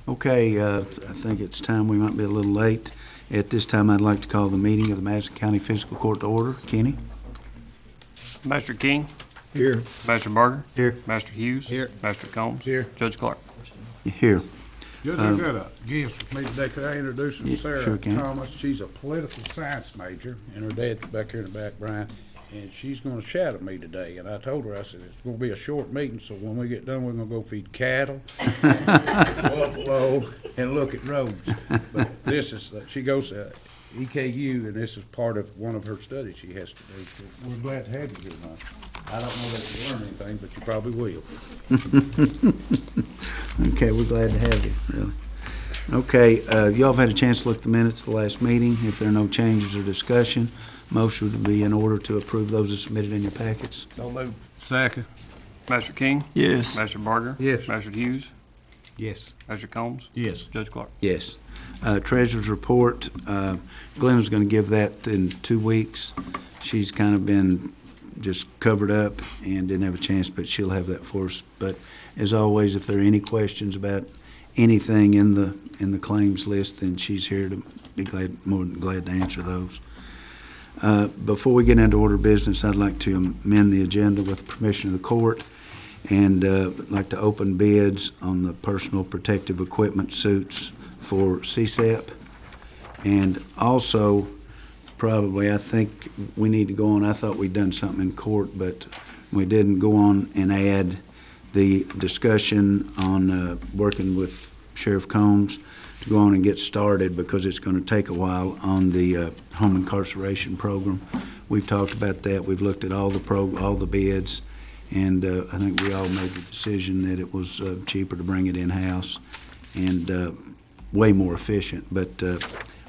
Okay, I think it's time. We might be a little late. At this time, I'd like to call the meeting of the Madison County Fiscal Court to order. Kenny? Master King. Here. Master Barger. Here. Master Hughes. Here. Master Combs. Here. Judge Clark. Here. Judge, I've got a guest with me today. Could I introduce her? Yeah, Sarah sure can. Thomas. She's a political science major, and her dad's back here in the back, Brian. And she's going to chat at me today. And I told her, I said, it's going to be a short meeting, so when we get done, we're going to go feed cattle, buffalo, and look at roads. But this is, she goes to EKU, and this is part of one of her studies she has to do. So we're glad to have you here, Mike. I don't know that you learn anything, but you probably will. Okay, we're glad to have you, really. Okay, y'all have had a chance to look at the minutes of the last meeting. If there are no changes or discussion, motion would be in order to approve those as submitted in your packets. Don't move. Second. Master King. Yes. Master Barger. Yes. Master Hughes. Yes. Master Combs. Yes. Judge Clark. Yes. Treasurer's report, Glenda's going to give that in 2 weeks. She's kind of been just covered up and didn't have a chance, but she'll have that for us. But as always, if there are any questions about anything in the claims list, then she's here to be more than glad to answer those. Before we get into order of business, I'd like to amend the agenda with permission of the court, and like to open bids on the personal protective equipment suits for CSEP. And also, probably, I think we need to go on, I thought we'd done something in court, but we didn't go on and add the discussion on working with Sheriff Combs to go on and get started, because it's going to take a while on the home incarceration program. We've talked about that. We've looked at all the bids, and I think we all made the decision that it was cheaper to bring it in-house and way more efficient. But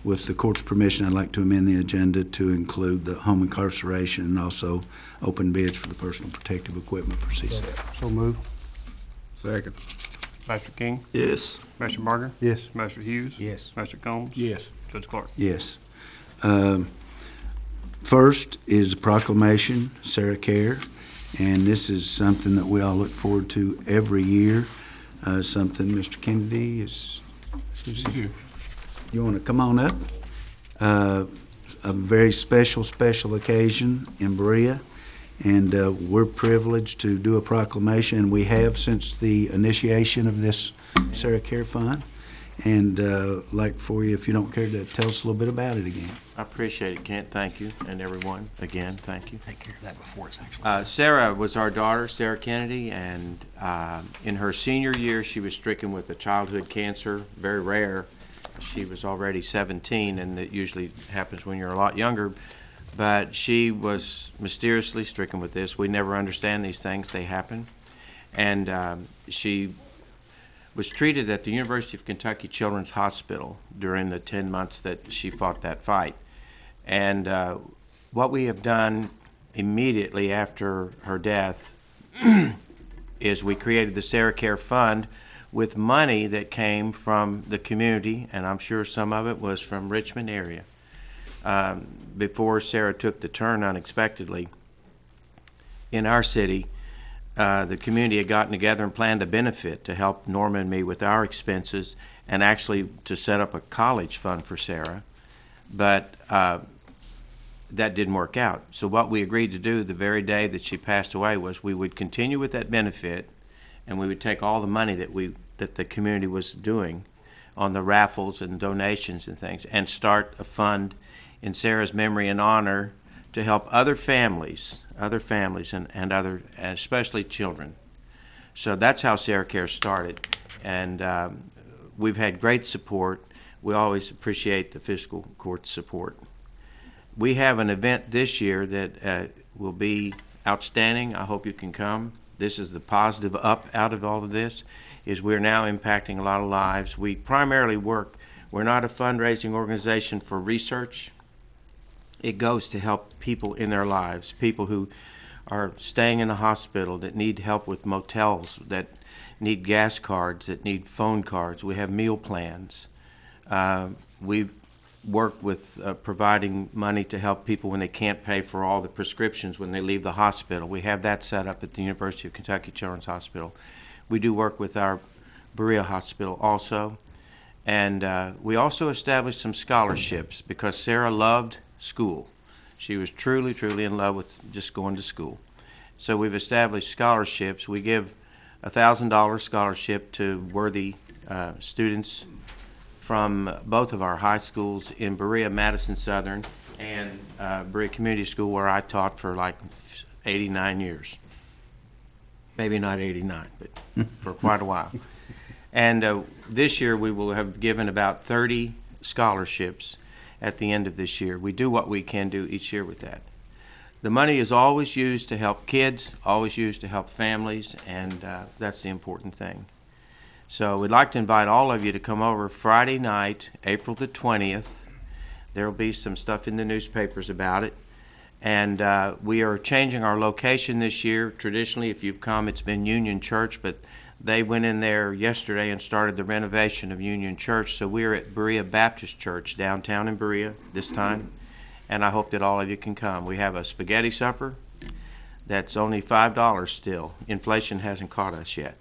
with the court's permission, I'd like to amend the agenda to include the home incarceration and also open bids for the personal protective equipment for CSEP. So move. Second. Master King. Yes. Master Barger. Yes. Master Hughes. Yes. Master Combs. Yes. Judge Clark. Yes. First is a proclamation, Sarah Care, and this is something that we all look forward to every year. Something Mr. Kennedy is You. you want to come on up? A very special occasion in Berea, and we're privileged to do a proclamation, and we have since the initiation of this Sarah Care Fund. And like for you, if you don't care to tell us a little bit about it again. I appreciate it, Kent. Thank you. And everyone, again, thank you. Take care of that before it's actually. Sarah was our daughter, Sarah Kennedy, and in her senior year, she was stricken with a childhood cancer, very rare. She was already 17, and it usually happens when you're a lot younger. But she was mysteriously stricken with this. We never understand these things. They happen. And she was treated at the University of Kentucky Children's Hospital during the 10 months that she fought that fight. And what we have done immediately after her death is we created the Sarah Care Fund with money that came from the community, and I'm sure some of it was from Richmond area. Before Sarah took the turn unexpectedly in our city, the community had gotten together and planned a benefit to help Norma and me with our expenses, and actually to set up a college fund for Sarah. But that didn't work out. So what we agreed to do the very day that she passed away was we would continue with that benefit, and we would take all the money that the community was doing on the raffles and donations and things, and start a fund in Sarah's memory and honor to help other families and especially children. So that's how Sarah Care started, and we've had great support. We always appreciate the fiscal court's support. We have an event this year that will be outstanding. I hope you can come. This is the positive up out of all of this, is we're now impacting a lot of lives. We primarily we're not a fundraising organization for research. It goes to help people in their lives, people who are staying in the hospital, that need help with motels, that need gas cards, that need phone cards. We have meal plans. We work with providing money to help people when they can't pay for all the prescriptions when they leave the hospital. We have that set up at the University of Kentucky Children's Hospital. We do work with our Berea Hospital also. And we also established some scholarships because Sarah loved school. She was truly, truly in love with just going to school. So we've established scholarships. We give a $1,000 scholarship to worthy students from both of our high schools in Berea, Madison Southern, and Berea Community School, where I taught for like 89 years. Maybe not 89, but for quite a while. And this year we will have given about 30 scholarships at the end of this year. We do what we can do each year with that. The money is always used to help kids, always used to help families, and that's the important thing. So we'd like to invite all of you to come over Friday night, April the 20th. There will be some stuff in the newspapers about it. And we are changing our location this year. Traditionally, if you've come, it's been Union Church, but they went in there yesterday and started the renovation of Union Church. So we're at Berea Baptist Church downtown in Berea this time. And I hope that all of you can come. We have a spaghetti supper that's only $5 still. Inflation hasn't caught us yet.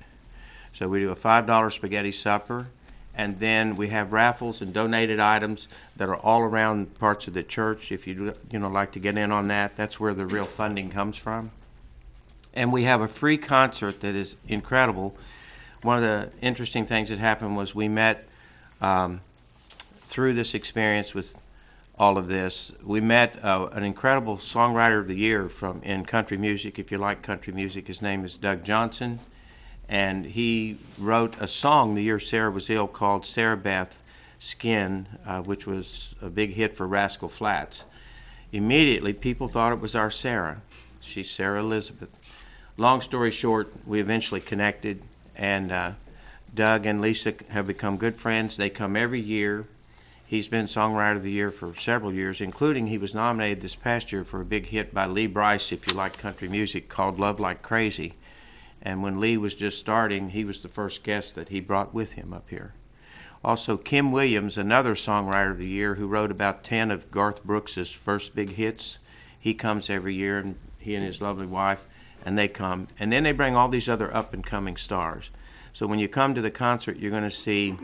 So we do a $5 spaghetti supper, and then we have raffles and donated items that are all around parts of the church. If you like to get in on that, that's where the real funding comes from. And we have a free concert that is incredible. One of the interesting things that happened was we met through this experience with all of this. We met an incredible songwriter of the year in country music. If you like country music, his name is Doug Johnson. And he wrote a song the year Sarah was ill called Sarah Beth Skin, which was a big hit for Rascal Flatts. Immediately, people thought it was our Sarah. She's Sarah Elizabeth. Long story short, we eventually connected, and Doug and Lisa have become good friends. They come every year. He's been Songwriter of the Year for several years, including he was nominated this past year for a big hit by Lee Brice, if you like country music, called Love Like Crazy. And when Lee was just starting, he was the first guest that he brought with him up here. Also, Kim Williams, another Songwriter of the Year, who wrote about 10 of Garth Brooks's first big hits. He comes every year, and he and his lovely wife, and they come. And then they bring all these other up-and-coming stars. So when you come to the concert, you're going to see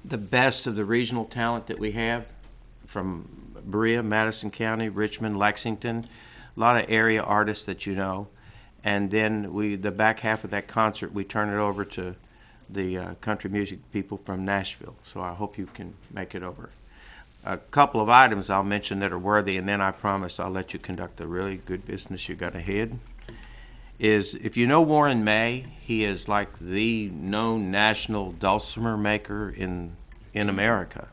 the best of the regional talent that we have from Berea, Madison County, Richmond, Lexington, a lot of area artists that you know. And then the back half of that concert, we turn it over to the country music people from Nashville. So I hope you can make it over. A couple of items I'll mention that are worthy, and then I promise I'll let you conduct a really good business you got ahead. Is if you know Warren May, he is like the known national dulcimer maker in America.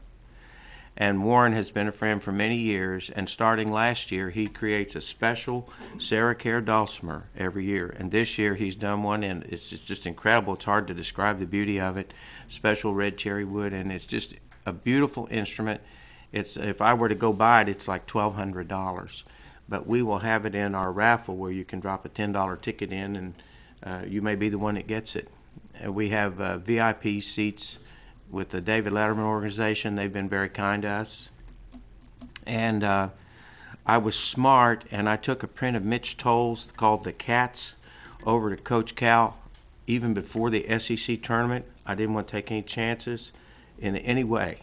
And Warren has been a friend for many years, and starting last year, he creates a special Sarah Care dulcimer every year. And this year, he's done one, and it's just incredible. It's hard to describe the beauty of it. Special red cherry wood, and it's just a beautiful instrument. If I were to go buy it, it's like $1,200. But we will have it in our raffle where you can drop a $10 ticket in, and you may be the one that gets it. And we have VIP seats with the David Letterman organization. They've been very kind to us. And I was smart, and I took a print of Mitch Toll's called The Cats over to Coach Cal even before the SEC tournament. I didn't want to take any chances in any way.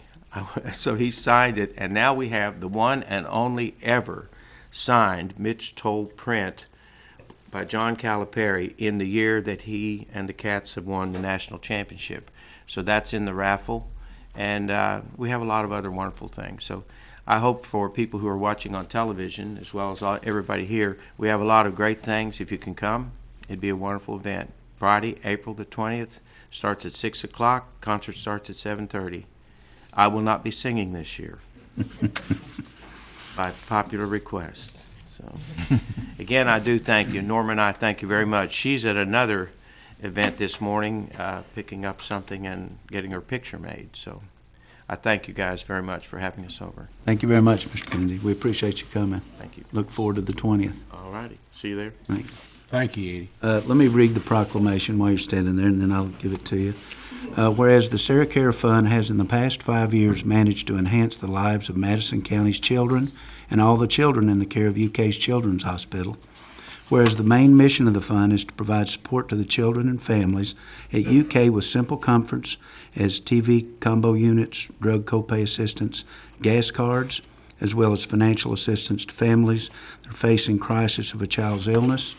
So he signed it, and now we have the one and only ever signed Mitch Toll print by John Calipari in the year that he and the Cats have won the national championship. So that's in the raffle, and we have a lot of other wonderful things. So I hope for people who are watching on television, as well as everybody here, we have a lot of great things. If you can come, it'd be a wonderful event. Friday, April the 20th, starts at 6 o'clock. Concert starts at 7:30. I will not be singing this year by popular request. So again, I do thank you. Norma and I thank you very much. She's at another event this morning, picking up something and getting her picture made. So I thank you guys very much for having us over. Thank you very much, Mr. Kennedy. We appreciate you coming. Thank you. Look forward to the 20th. All righty. See you there. Thanks. Thank you, Eddie. Let me read the proclamation while you're standing there, and then I'll give it to you. Whereas the Sarah Care Fund has in the past 5 years managed to enhance the lives of Madison County's children and all the children in the care of UK's Children's Hospital. Whereas the main mission of the fund is to provide support to the children and families at UK with simple comforts as TV combo units, drug copay assistance, gas cards, as well as financial assistance to families that are facing crisis of a child's illness.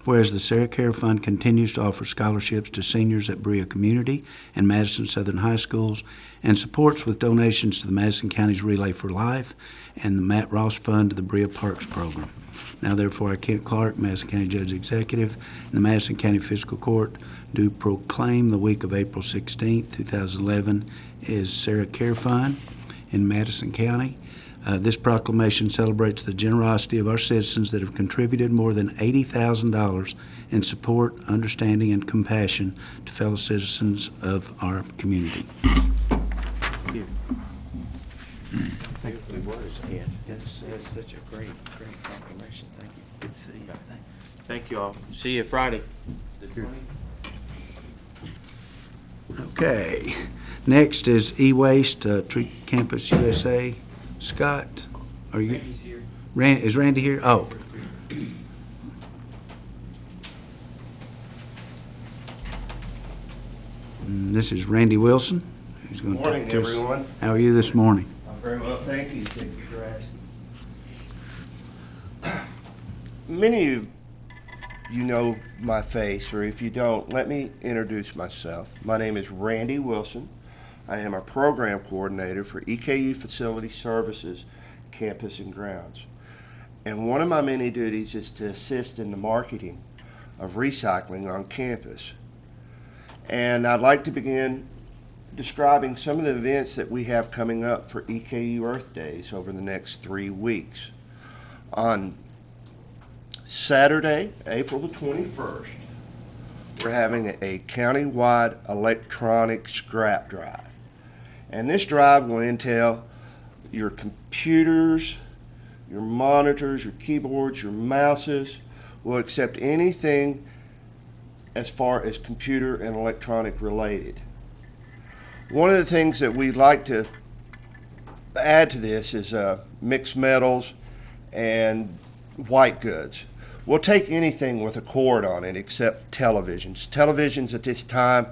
Whereas the Sarah Care Fund continues to offer scholarships to seniors at Berea Community and Madison Southern High Schools and supports with donations to the Madison County's Relay for Life and the Matt Ross Fund to the Berea Parks Program. Now therefore, I, Kent Clark, Madison County Judge Executive, and the Madison County Fiscal Court do proclaim the week of April 16th, 2011 as Sarah Care Fund in Madison County. This proclamation celebrates the generosity of our citizens that have contributed more than $80,000 in support, understanding, and compassion to fellow citizens of our community. Thank you. Words, Ken. That's such a great proclamation. Thank you. Good to see you. Thanks. Thank you all. See you Friday. Okay. Next is E-Waste, Tree Campus USA. Scott, are you? Randy's here. Is Randy here? Oh. This is Randy Wilson. Who's going Good morning, to talk to us. everyone. How are you this morning? I'm very well, thank you. Thank you for asking. Many of you know my face, or if you don't, let me introduce myself. My name is Randy Wilson. I am a program coordinator for EKU Facility Services, Campus and Grounds. And one of my many duties is to assist in the marketing of recycling on campus. And I'd like to begin describing some of the events that we have coming up for EKU Earth Days over the next 3 weeks. On Saturday, April the 21st, we're having a countywide electronic scrap drive. And this drive will entail your computers, your monitors, your keyboards, your mouses. We'll accept anything as far as computer and electronic related. One of the things that we'd like to add to this is mixed metals and white goods. We'll take anything with a cord on it except televisions. Televisions at this time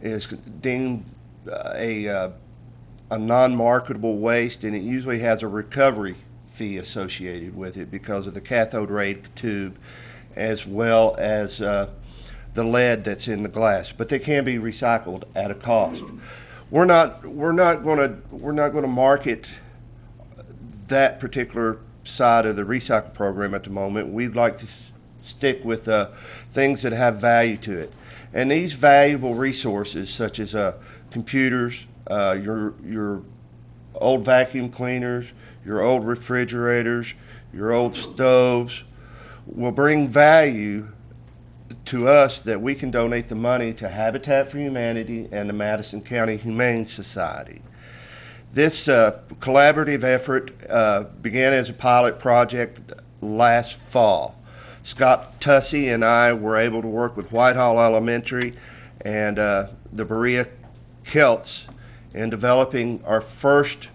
is deemed a non-marketable waste, and it usually has a recovery fee associated with it because of the cathode ray tube as well as the lead that's in the glass. But they can be recycled at a cost. We're not going to market that particular side of the recycle program at the moment. We'd like to stick with things that have value to it. And these valuable resources, such as computers, your old vacuum cleaners, your old refrigerators, your old stoves, will bring value to us that we can donate the money to Habitat for Humanity and the Madison County Humane Society. This collaborative effort began as a pilot project last fall. Scott Tussey and I were able to work with Whitehall Elementary and the Berea Celts in developing our first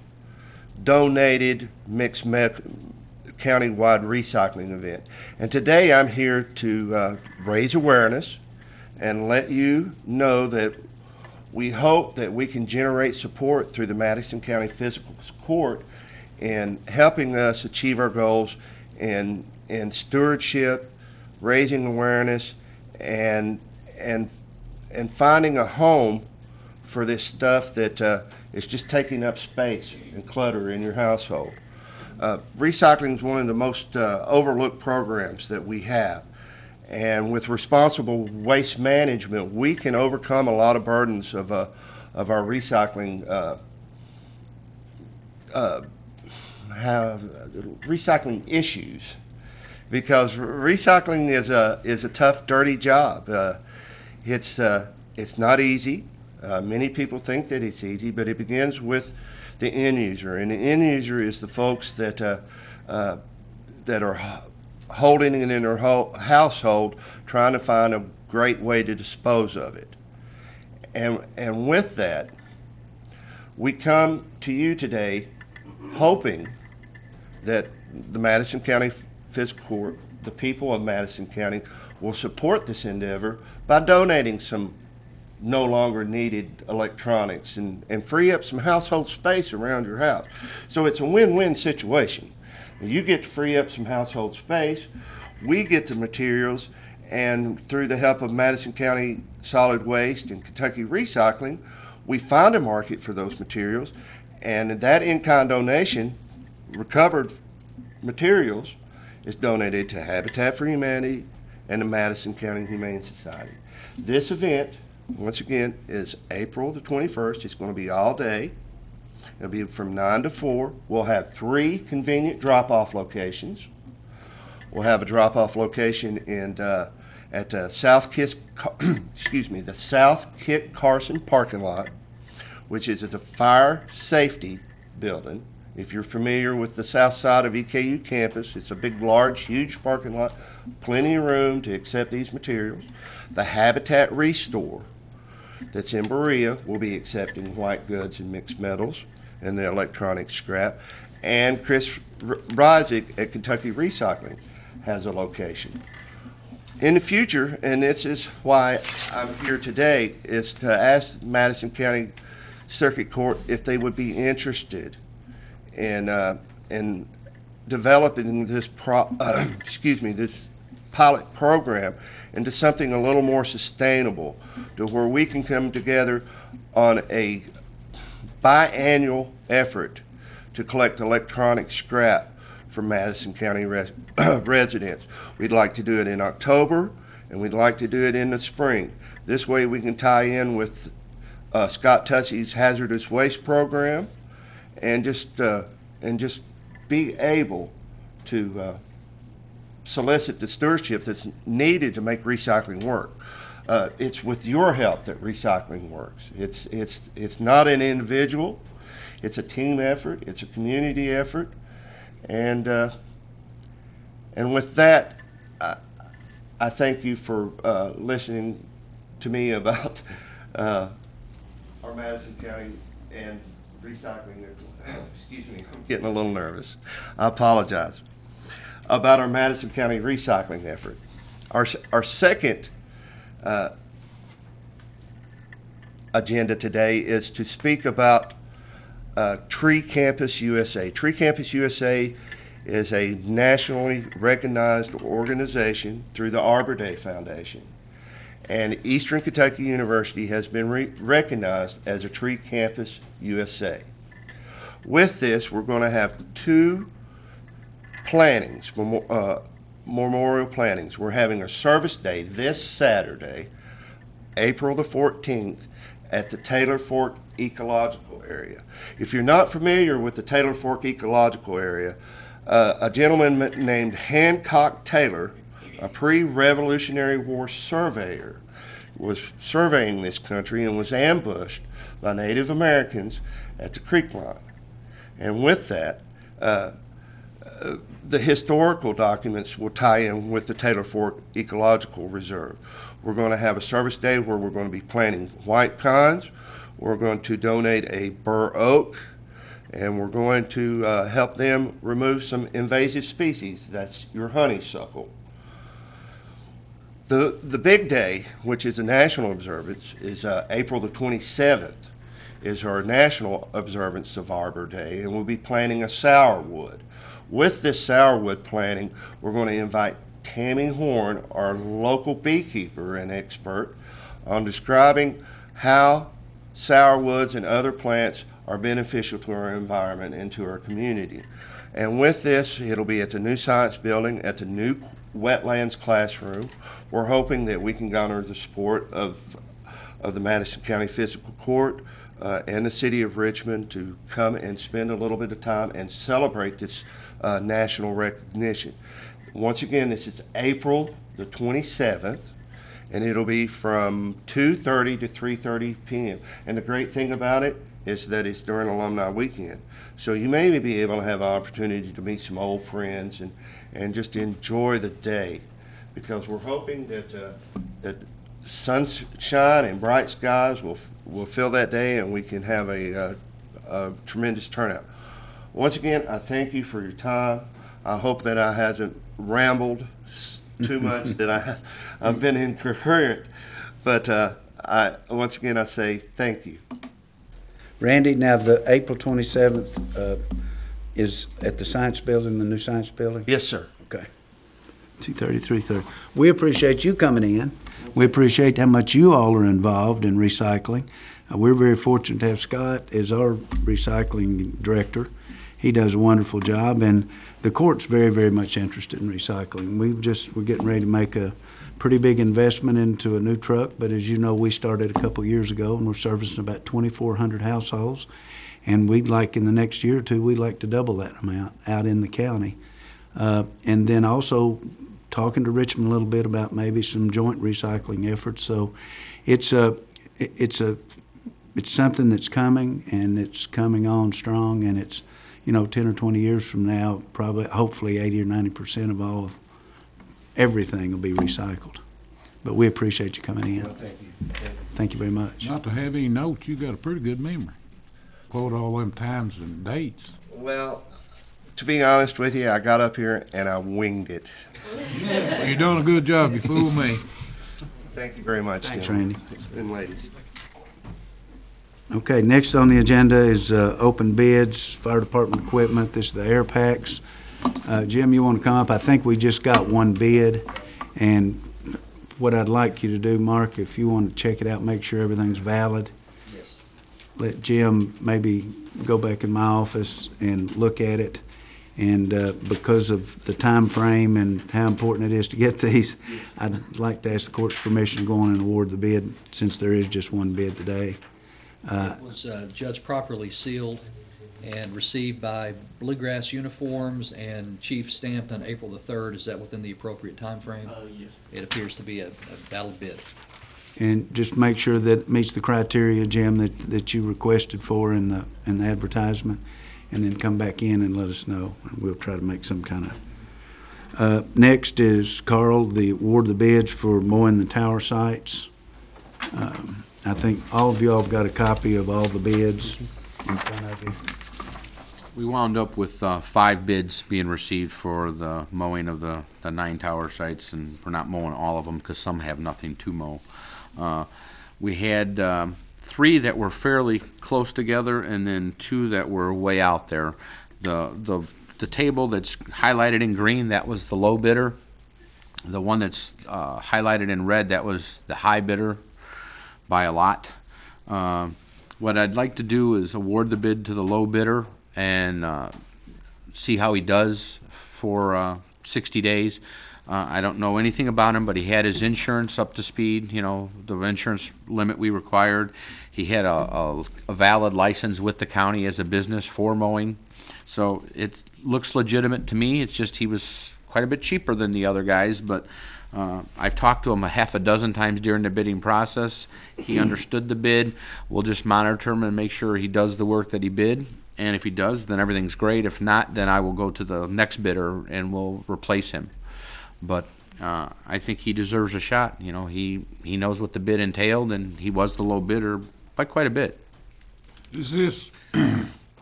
donated mixed countywide recycling event. And today I'm here to raise awareness and let you know that we hope that we can generate support through the Madison County Fiscal Court in helping us achieve our goals in stewardship, raising awareness, and finding a home for this stuff that is just taking up space and clutter in your household. Recycling is one of the most overlooked programs that we have. And with responsible waste management, we can overcome a lot of burdens of our recycling recycling issues, because recycling is a tough, dirty job. It's not easy. Many people think that it's easy, but it begins with the end user, and the end user is the folks that are holding it in their household, trying to find a great way to dispose of it. And with that, we come to you today hoping that the Madison County Fiscal Court the people of Madison County will support this endeavor by donating some no longer needed electronics and free up some household space around your house. So it's a win-win situation. You get to free up some household space, we get the materials, and through the help of Madison County Solid Waste and Kentucky Recycling, we find a market for those materials, and that in-kind donation, recovered materials, is donated to Habitat for Humanity and the Madison County Humane Society. This event, once again, is April the 21st. It's going to be all day. It'll be from 9 to 4. We'll have 3 convenient drop-off locations. We'll have a drop-off location at the South Kit Carson parking lot, which is at the Fire Safety Building. If you're familiar with the south side of EKU campus, it's a big, large, huge parking lot, plenty of room to accept these materials. The Habitat Restore that's in Berea will be accepting white goods and mixed metals and the electronic scrap. And Chris Reisig at Kentucky Recycling has a location. In the future, and this is why I'm here today, is to ask Madison County Circuit Court if they would be interested in developing this this pilot program into something a little more sustainable, to where we can come together on a biannual effort to collect electronic scrap for Madison County residents. We'd like to do it in October, and we'd like to do it in the spring. This way we can tie in with Scott Tussey's hazardous waste program, and just be able to solicit the stewardship that's needed to make recycling work. It's with your help that recycling works. It's not an individual. It's a team effort. It's a community effort. And with that, I thank you for listening to me about our Madison County and recycling. Excuse me, I'm getting a little nervous. I apologize. About our Madison County recycling effort. Our second agenda today is to speak about Tree Campus USA. Tree Campus USA is a nationally recognized organization through the Arbor Day Foundation. And Eastern Kentucky University has been recognized as a Tree Campus USA. With this, we're going to have 2 plantings, memorial plantings. We're having a service day this Saturday, April the 14th, at the Taylor Fork Ecological Area. If you're not familiar with the Taylor Fork Ecological Area, a gentleman named Hancock Taylor, a pre-Revolutionary War surveyor, was surveying this country and was ambushed by Native Americans at the creek line. And with that, the historical documents will tie in with the Taylor Fork Ecological Reserve. We're going to have a service day where we're going to be planting white pines. We're going to donate a bur oak, and we're going to help them remove some invasive species. That's your honeysuckle. The big day, which is a national observance, is April the 27th, is our national observance of Arbor Day, and we'll be planting a sourwood. With this sourwood planting, we're going to invite Tammy Horn, our local beekeeper and expert, on describing how sourwoods and other plants are beneficial to our environment and to our community. And with this, it'll be at the new science building, at the new wetlands classroom. We're hoping that we can garner the support of the Madison County Fiscal Court and the City of Richmond to come and spend a little bit of time and celebrate this national recognition. Once again, this is April the 27th, and it'll be from 2:30 to 3:30 p.m. And the great thing about it is that it's during Alumni Weekend. So you may be able to have an opportunity to meet some old friends and just enjoy the day, because we're hoping that sunshine and bright skies will fill that day, and we can have a tremendous turnout. Once again, I thank you for your time. I hope that I hasn't rambled too much that I've been incoherent. But once again, I say thank you. Randy, now the April 27th is at the Science Building, the new Science Building? Yes, sir. Okay. 2:30, 3:30. We appreciate you coming in. We appreciate how much you all are involved in recycling. We're very fortunate to have Scott as our recycling director. He does a wonderful job, and the court's very, very much interested in recycling. We're getting ready to make a pretty big investment into a new truck, but as you know, we started a couple years ago, and we're servicing about 2,400 households. And we'd like, in the next year or two, we'd like to double that amount out in the county. And then also talking to Richmond a little bit about maybe some joint recycling efforts. So it's something that's coming, and it's coming on strong, and it's, 10 or 20 years from now, probably, hopefully 80 or 90% of all of everything will be recycled. But we appreciate you coming in. Well, thank you. Thank you very much. Not to have any notes, you got a pretty good memory. Quote all them times and dates. Well, to be honest with you, I got up here and I winged it. You're doing a good job. You fooled me. Thank you very much, Thanks, gentlemen Randy. and ladies. Okay, next on the agenda is open bids, fire department equipment. This is the air packs. Jim, you want to come up? I think we just got one bid, and what I'd like you to do, Mark, if you want to check it out, make sure everything's valid. Yes. Let Jim maybe go back in my office and look at it. And because of the time frame and how important it is to get these, I'd like to ask the court's permission to go on and award the bid, since there is just one bid today. It was judge properly sealed and received by Bluegrass Uniforms and chief stamped on April the 3rd. Is that within the appropriate time frame? Yes. It appears to be a valid bid. And just make sure that it meets the criteria, Jim, that you requested for in the advertisement, and then come back in and let us know, and we'll try to make some kind of. Next is, Carl, the award of the bids for mowing the tower sites. I think all of you all have got a copy of all the bids in front of you. We wound up with 5 bids being received for the mowing of the 9 tower sites, and we're not mowing all of them because some have nothing to mow. We had 3 that were fairly close together, and then 2 that were way out there. The table that's highlighted in green, that was the low bidder. The one that's highlighted in red, that was the high bidder by a lot. What I'd like to do is award the bid to the low bidder and see how he does for 60 days. I don't know anything about him, but he had his insurance up to speed, the insurance limit we required. He had a valid license with the county as a business for mowing. So it looks legitimate to me. It's just he was quite a bit cheaper than the other guys, but I've talked to him a half a dozen times during the bidding process. He understood the bid. We'll just monitor him and make sure he does the work that he bid. And if he does, then everything's great. If not, then I will go to the next bidder and we'll replace him. But I think he deserves a shot. He knows what the bid entailed, and he was the low bidder by quite a bit. Is this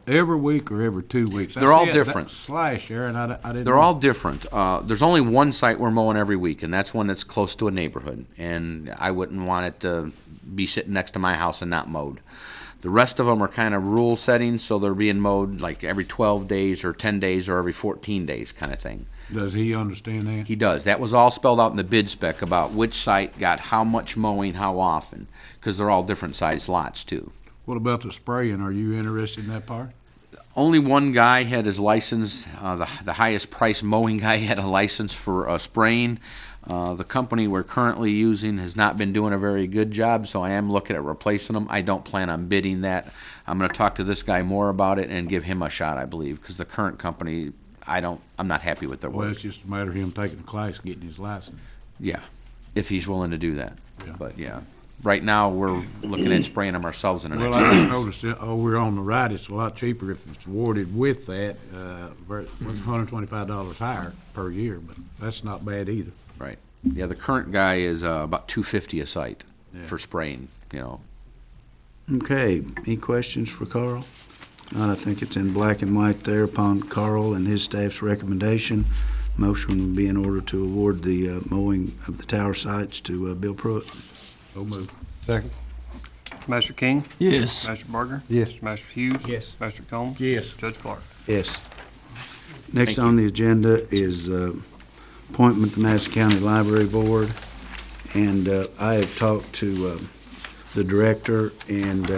every week or every 2 weeks? They're all different. Slash there, and I didn't. They're know. all different. There's only one site we're mowing every week, and that's one that's close to a neighborhood. And I wouldn't want it to be sitting next to my house and not mowed. The rest of them are kind of rural settings, so they're being mowed like every 12 days or 10 days or every 14 days kind of thing. Does he understand that? He does. That was all spelled out in the bid spec about which site got how much mowing, how often, because they're all different size lots too. What about the spraying? Are you interested in that part? Only one guy had his license. The highest price mowing guy had a license for spraying. The company we're currently using has not been doing a very good job, so I am looking at replacing them. I don't plan on bidding that. I'm going to talk to this guy more about it and give him a shot, I believe, because the current company, I'm not happy with their Well, work. it's just a matter of him taking the class and getting his license. Yeah, if he's willing to do that. Yeah. But yeah, right now we're looking at spraying them ourselves in the Well, next. I just noticed that over on the right, it's a lot cheaper if it's awarded with that. It's $125 higher per year, but that's not bad either. Right. Yeah, the current guy is about $250 a site Yeah. for spraying. Okay, any questions for Carl? Not, I think it's in black and white there upon Carl and his staff's recommendation. Motion would be in order to award the mowing of the tower sites to Bill Pruitt. So moved. Second. Master King, Yes. Master Barger, Yes. Master Hughes. Yes. Master Combs. Yes. Judge Clark. Yes. Next Thank on the agenda is appointment to Madison County Library Board. And I have talked to the director, and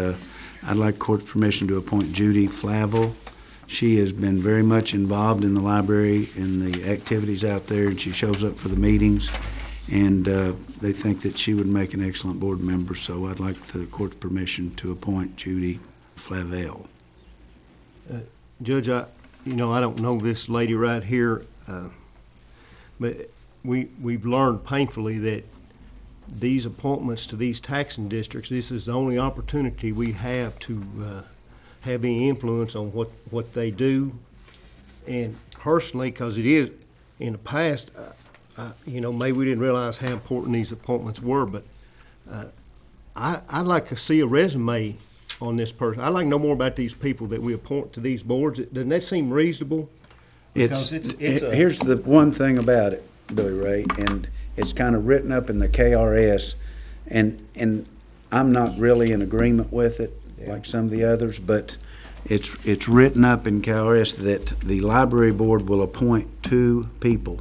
I'd like court's permission to appoint Judy Flavel. She has been very much involved in the library and the activities out there, and she shows up for the meetings. And they think that she would make an excellent board member, so I'd like the court's permission to appoint Judy Flavel. Judge, I don't know this lady right here, but we've learned painfully that these appointments to these taxing districts, this is the only opportunity we have to have any influence on what they do. And personally, because it is, in the past, maybe we didn't realize how important these appointments were, but I'd like to see a resume on this person. I'd like to know more about these people that we appoint to these boards. Doesn't that seem reasonable? Because Here's the one thing about it, Billy Ray, and it's kind of written up in the KRS, and I'm not really in agreement with it like some of the others, but it's written up in KRS that the library board will appoint 2 people,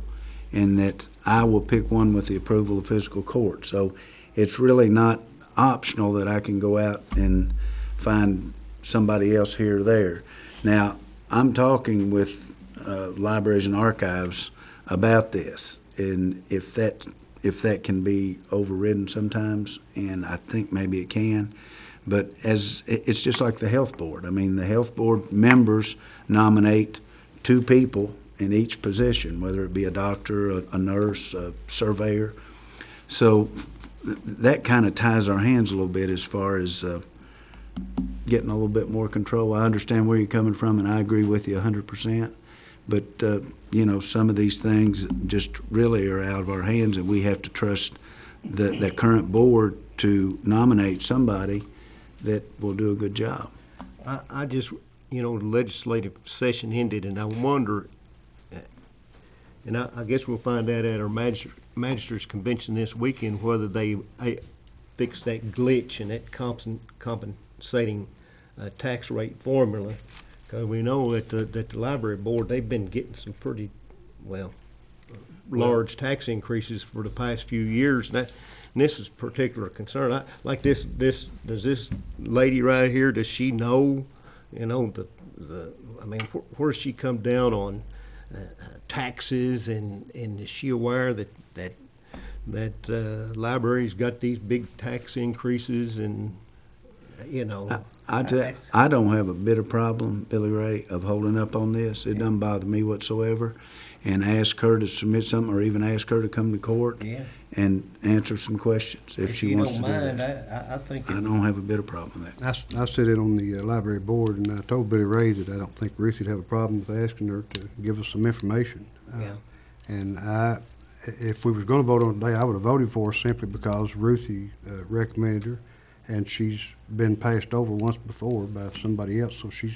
and that I will pick one with the approval of fiscal court. So it's really not optional that I can go out and find somebody else here or there. Now, I'm talking with libraries and archives about this, and if that can be overridden sometimes, and I think maybe it can, but it's just like the health board. I mean, the health board members nominate 2 people in each position, whether it be a doctor, a nurse, a surveyor. So that kind of ties our hands a little bit as far as getting a little bit more control. I understand where you're coming from, and I agree with you 100%. But, some of these things just really are out of our hands, and we have to trust the current board to nominate somebody that will do a good job. I just, the legislative session ended, and I wonder, and I guess we'll find out at our magistrates convention this weekend whether they fix that glitch in that compensating tax rate formula. Because we know that the library board, they've been getting some pretty, large tax increases for the past few years. And this is a particular concern. Like this, does this lady right here, does she know, where does she come down on taxes, and is she aware that libraries got these big tax increases, and, I don't have a bit of problem, Billy Ray, of holding up on this. It doesn't bother me whatsoever. And ask her to submit something, or even ask her to come to court and answer some questions if she wants to do that. I think I don't have a bit of problem with that. I sit in on the library board, and I told Billy Ray that I don't think Ruthie'd have a problem with asking her to give us some information. And if we was going to vote on it today, I would have voted for her simply because Ruthie recommended her, and she's been passed over once before by somebody else. So she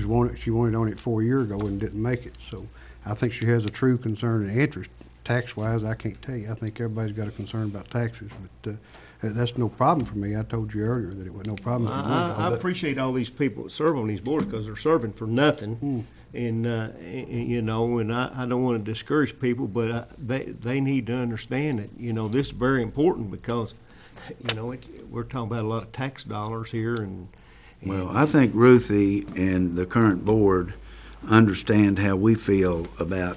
wanted on it 4 years ago and didn't make it. So I think she has a true concern and interest. Tax-wise, I can't tell you. I think everybody's got a concern about taxes, but that's no problem for me. I told you earlier that it was no problem. I appreciate all these people that serve on these boards because they're serving for nothing. And and I don't want to discourage people, but they need to understand that, this is very important because, we're talking about a lot of tax dollars here. Well, I think Ruthie and the current board understand how we feel about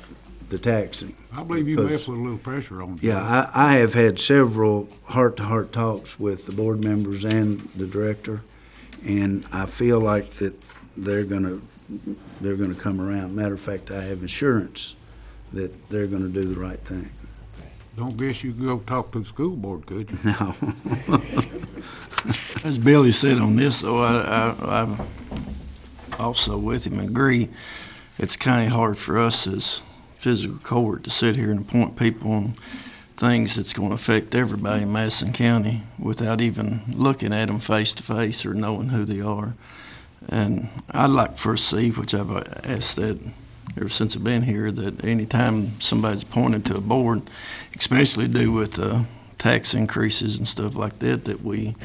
the taxing. I believe you may have put a little pressure on them. Yeah, I have had several heart-to-heart talks with the board members and the director, and I feel like that they're gonna come around. Matter of fact, I have assurance that they're gonna do the right thing. Don't guess you could go talk to the school board, could you? No. As Billy said on this, though, I also with him agree. It's kind of hard for us as fiscal court to sit here and appoint people on things that's going to affect everybody in Madison County without even looking at them face to face or knowing who they are. And I'd like to first see, which I've asked that ever since I've been here, that anytime somebody's appointed to a board, especially do with tax increases and stuff like that, that we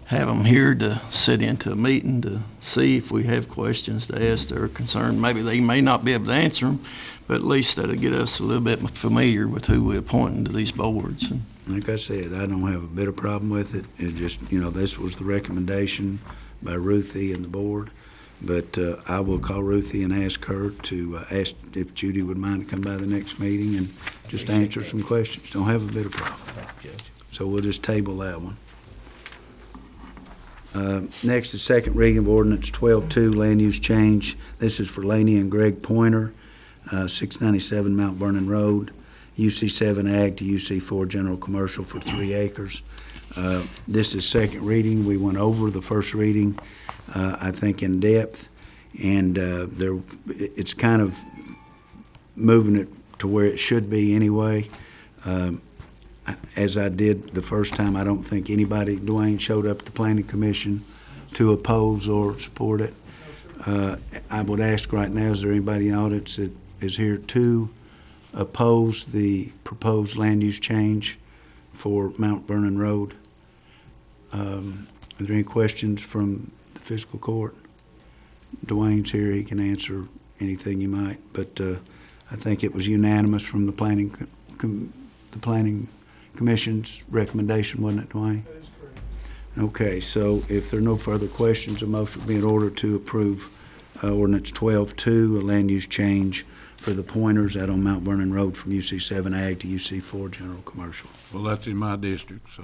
have them here to sit into a meeting to see if we have questions to ask that are concerned. Maybe they may not be able to answer them, but at least that'll get us a little bit familiar with who we're appointing to these boards. Like I said, I don't have a bit of problem with it. It just, this was the recommendation by Ruthie and the board. But I will call Ruthie and ask her to ask if Judy would mind to come by the next meeting and just answer some questions. Don't have a bit of problem. So we'll just table that one. Next is second reading of ordinance 12-2, land use change. This is for Laney and Greg Pointer, 697 Mount Vernon Road, UC7 Ag to UC4 General Commercial for 3 acres. This is second reading. We went over the first reading, I think, in depth, and it's kind of moving it to where it should be anyway. As I did the first time, I don't think anybody, Dwayne, showed up at the Planning Commission to oppose or support it. I would ask right now, is there anybody in the audience that is here to oppose the proposed land use change for Mount Vernon Road? Are there any questions from the fiscal court? Dwayne's here, he can answer anything you might, but I think it was unanimous from the planning commission's recommendation, wasn't it, Dwayne? That is correct. Okay, so if there are no further questions, a motion would be in order to approve ordinance 12-2, a land use change for the Pointers out on Mount Vernon Road from UC7 Ag to UC4 General Commercial. Well, that's in my district, so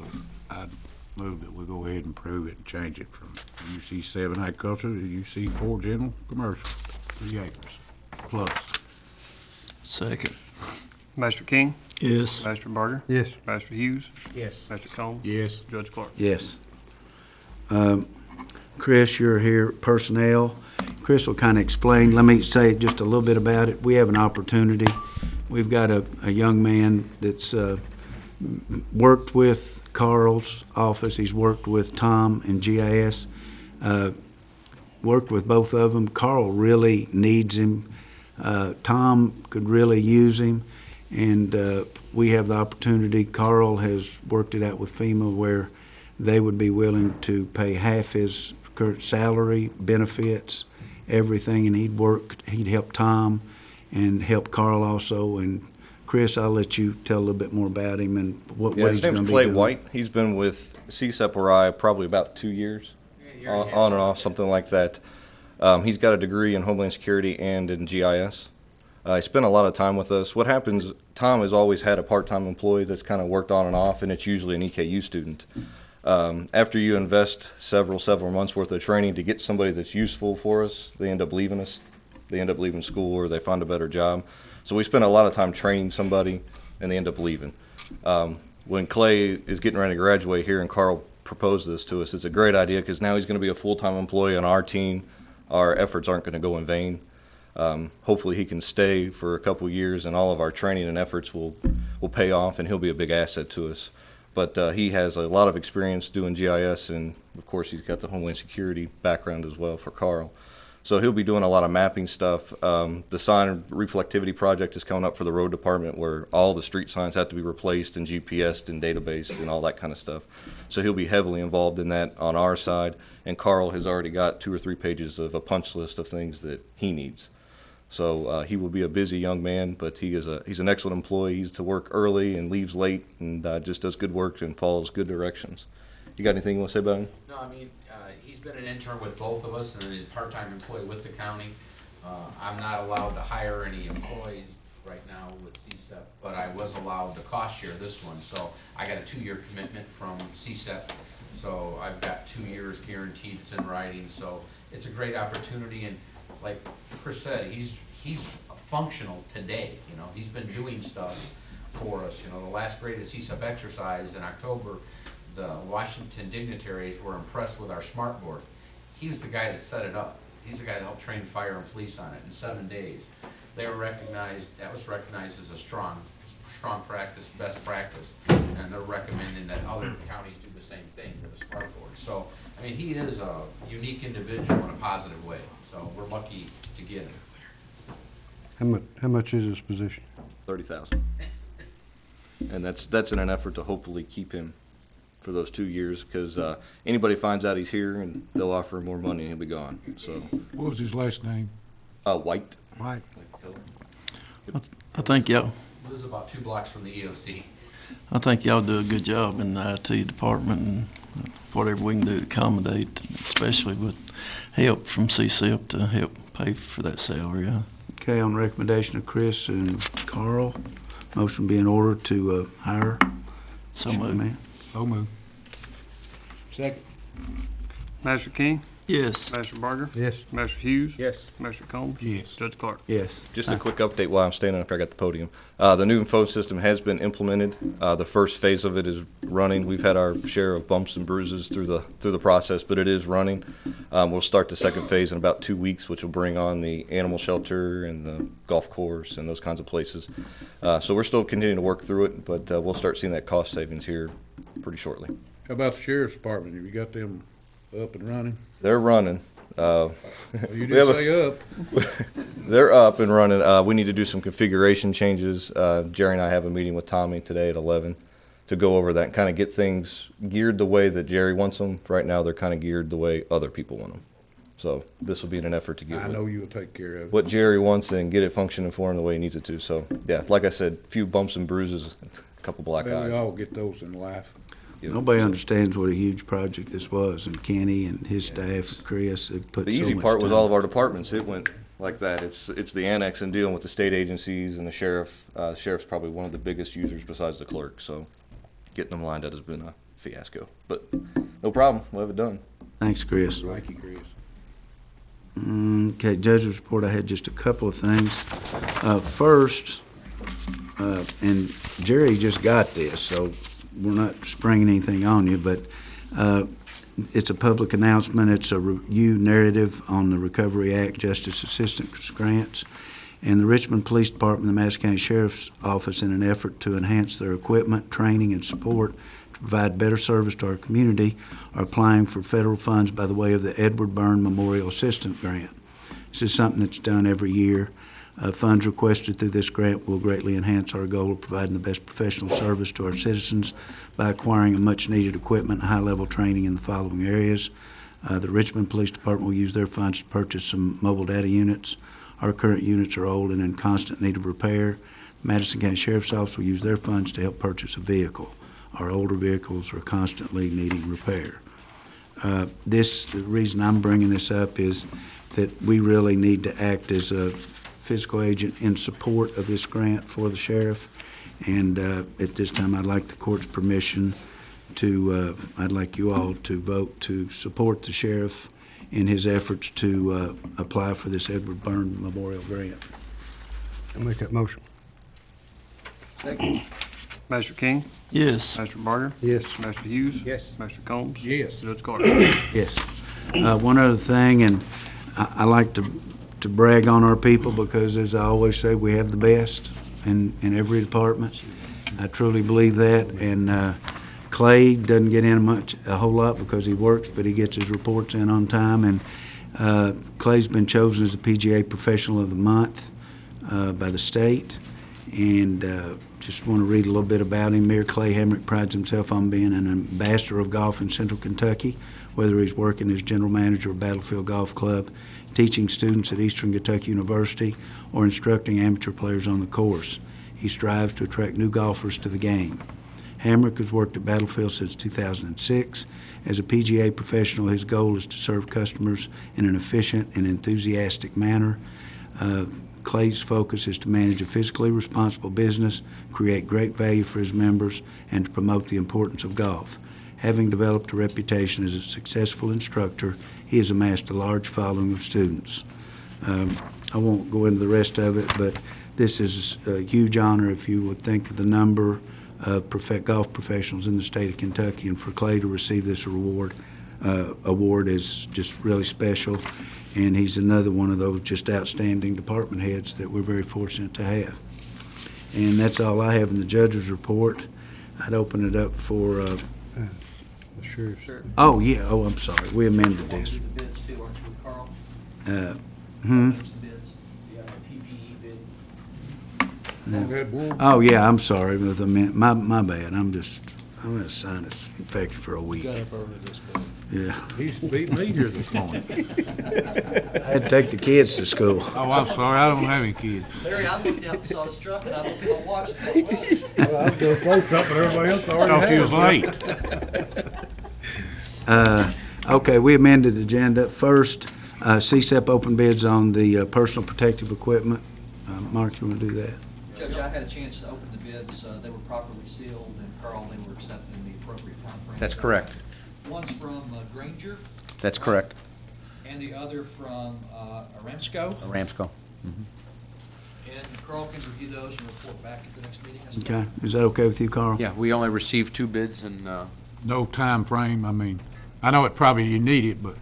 I'd move that we go ahead and approve it and change it from UC7 agriculture to UC4 general commercial, 3 acres plus. Second. Master King, Yes. Master Barger, Yes. Master Hughes, Yes. Master Combs, Yes. Judge Clark. Yes. Chris, you're here, personnel. Chris will kind of explain. Let me say just a little bit about it. We have an opportunity. We've got a young man that's worked with Carl's office. He's worked with Tom and GIS, worked with both of them. Carl really needs him. Tom could really use him. And we have the opportunity. Carl has worked it out with FEMA where they would be willing to pay half his current salary, benefits, everything, and he'd help Tom and help Carl also. And Chris, I'll let you tell a little bit more about him and what he's his going to name's be Clay doing. White. He's been with CSEP where I probably about 2 years, on and off, something like that. He's got a degree in Homeland Security and in GIS. He spent a lot of time with us. What happens, Tom has always had a part-time employee that's kind of worked on and off, and it's usually an EKU student. After you invest several months worth of training to get somebody that's useful for us, they end up leaving us. They end up leaving school or they find a better job. So we spend a lot of time training somebody and they end up leaving. When Clay is getting ready to graduate here and Carl proposed this to us, it's a great idea because now he's going to be a full-time employee on our team. Our efforts aren't going to go in vain. Hopefully he can stay for a couple years and all of our training and efforts will pay off and he'll be a big asset to us. But he has a lot of experience doing GIS, and of course he's got the Homeland Security background as well for Carl. So he'll be doing a lot of mapping stuff. The sign reflectivity project is coming up for the road department where all the street signs have to be replaced and GPSed and databased and all that kind of stuff. So he'll be heavily involved in that on our side, and Carl has already got 2 or 3 pages of a punch list of things that he needs. So he will be a busy young man, but he's an excellent employee. He's to work early and leaves late and just does good work and follows good directions. You got anything you want to say about him? No, I mean, he's been an intern with both of us and a part-time employee with the county. I'm not allowed to hire any employees right now with CSEP, but I was allowed to cost share this one. So I got a 2-year commitment from CSEP. So I've got 2 years guaranteed. It's in writing. So it's a great opportunity. And like Chris said, he's functional today. You know, he's been doing stuff for us. You know, the last grade of CSEP exercise in October, the Washington dignitaries were impressed with our smart board. He was the guy that set it up. He's the guy that helped train fire and police on it in 7 days. They were recognized. That was recognized as a strong practice, best practice, and they're recommending that other counties do the same thing with a smart board. So, I mean, he is a unique individual in a positive way. So we're lucky to get him. How much is his position? 30,000. And that's in an effort to hopefully keep him for those 2 years, because anybody finds out he's here and they'll offer him more money and he'll be gone. So, What was his last name? White. Mike. I think y'all, Lives about 2 blocks from the EOC. I think y'all do a good job in the IT department, and whatever we can do to accommodate, especially with help from CCIP to help pay for that salary. Okay, on recommendation of Chris and Carl, motion be in order to hire. So moved. So moved. Second. Master King, Yes. Master Barger, Yes. Master Hughes, Yes. Master Combs, Yes. Judge Clark. Yes. Just a quick update while I'm standing up here, I got the podium. The new phone system has been implemented. The first phase of it is running. We've had our share of bumps and bruises through the process, but it is running. We'll start the second phase in about 2 weeks, which will bring on the animal shelter and the golf course and those kinds of places. So we're still continuing to work through it, but we'll start seeing that cost savings here pretty shortly. How about the sheriff's department? Have you got them up and running? They're running. Well, you We did have a- say up. They're up and running. We need to do some configuration changes. Jerry and I have a meeting with Tommy today at 11 to go over that and kind of get things geared the way that Jerry wants them. Right now, they're kind of geared the way other people want them. So this will be in an effort to get I know you'll take care of it. what Jerry wants and get it functioning for him the way he needs it to. So, yeah, like I said, a few bumps and bruises, a couple black Maybe we eyes. all get those in life. Yeah. Nobody understands what a huge project this was, and Kenny and his staff, and Chris, have put so The much easy part was time. all of our departments. It went like that. It's the annex and dealing with the state agencies and the sheriff. Sheriff's probably one of the biggest users besides the clerk. So getting them lined up has been a fiasco. But no problem. We'll have it done. Thanks, Chris. Thank you, Chris. Okay, judge's report, I had just a couple of things. First, and Jerry just got this, so we're not springing anything on you, but it's a public announcement. It's a review narrative on the Recovery Act Justice Assistance Grants. And the Richmond Police Department and the Madison County Sheriff's Office, in an effort to enhance their equipment, training, and support to provide better service to our community, are applying for federal funds by the way of the Edward Byrne Memorial Assistance Grant. This is something that's done every year. Funds requested through this grant will greatly enhance our goal of providing the best professional service to our citizens by acquiring a much-needed equipment and high-level training in the following areas. The Richmond Police Department will use their funds to purchase some mobile data units. Our current units are old and in constant need of repair. Madison County Sheriff's Office will use their funds to help purchase a vehicle. Our older vehicles are constantly needing repair. The reason I'm bringing this up is that we really need to act as a fiscal agent in support of this grant for the sheriff. And at this time, I'd like the court's permission to, I'd like you all to vote to support the sheriff in his efforts to apply for this Edward Byrne Memorial Grant. I'll make that motion. Master King, Yes. Master Barger, Yes. Master Hughes. Yes. Master Combs. Yes. Judge Clark. Yes. One other thing, and I like to brag on our people because, as I always say, we have the best in every department. I truly believe that. And Clay doesn't get in a whole lot because he works, but he gets his reports in on time. And Clay's been chosen as the PGA Professional of the Month by the state. And just want to read a little bit about him. Mayor Clay Hamrick prides himself on being an ambassador of golf in Central Kentucky, whether he's working as general manager of Battlefield Golf Club, teaching students at Eastern Kentucky University, or instructing amateur players on the course. He strives to attract new golfers to the game. Hamrick has worked at Battlefield since 2006. As a PGA professional, his goal is to serve customers in an efficient and enthusiastic manner. Clay's focus is to manage a fiscally responsible business, create great value for his members, and to promote the importance of golf. Having developed a reputation as a successful instructor, he has amassed a large following of students. I won't go into the rest of it, but this is a huge honor if you would think of the number of golf professionals in the state of Kentucky, and for Clay to receive this award is just really special. And he's another one of those just outstanding department heads that we're very fortunate to have. And that's all I have in the judge's report. I'd open it up for, Sure. oh, yeah, oh, I'm sorry, we amended this. The bids too, aren't you, with Carl? Hmm? There's the bids. Yeah, PPE bid That wool, Oh, yeah, I'm sorry, my bad, I'm in a sinus infection for a week. Got up early this morning. Yeah, he's beat me here this morning. I had to take the kids to school. Oh, I'm sorry, I don't have any kids. Larry, I looked out and saw his truck, and I looked at my watch and thought, Well, I was gonna say something, everybody else already thought you was late. Okay, we amended the agenda. First, CSEP open bids on the personal protective equipment. Mark, you want to do that? Judge, I had a chance to open the bids. They were properly sealed, and Carl, they were accepted in the appropriate timeframe. That's correct. One's from Granger. That's correct. And the other from Aramco. Ramsco. And Carl can review those and report back at the next meeting. I suppose. Okay, is that okay with you, Carl? Yeah, we only received 2 bids, and No time frame. I mean, I know it probably you need it, but,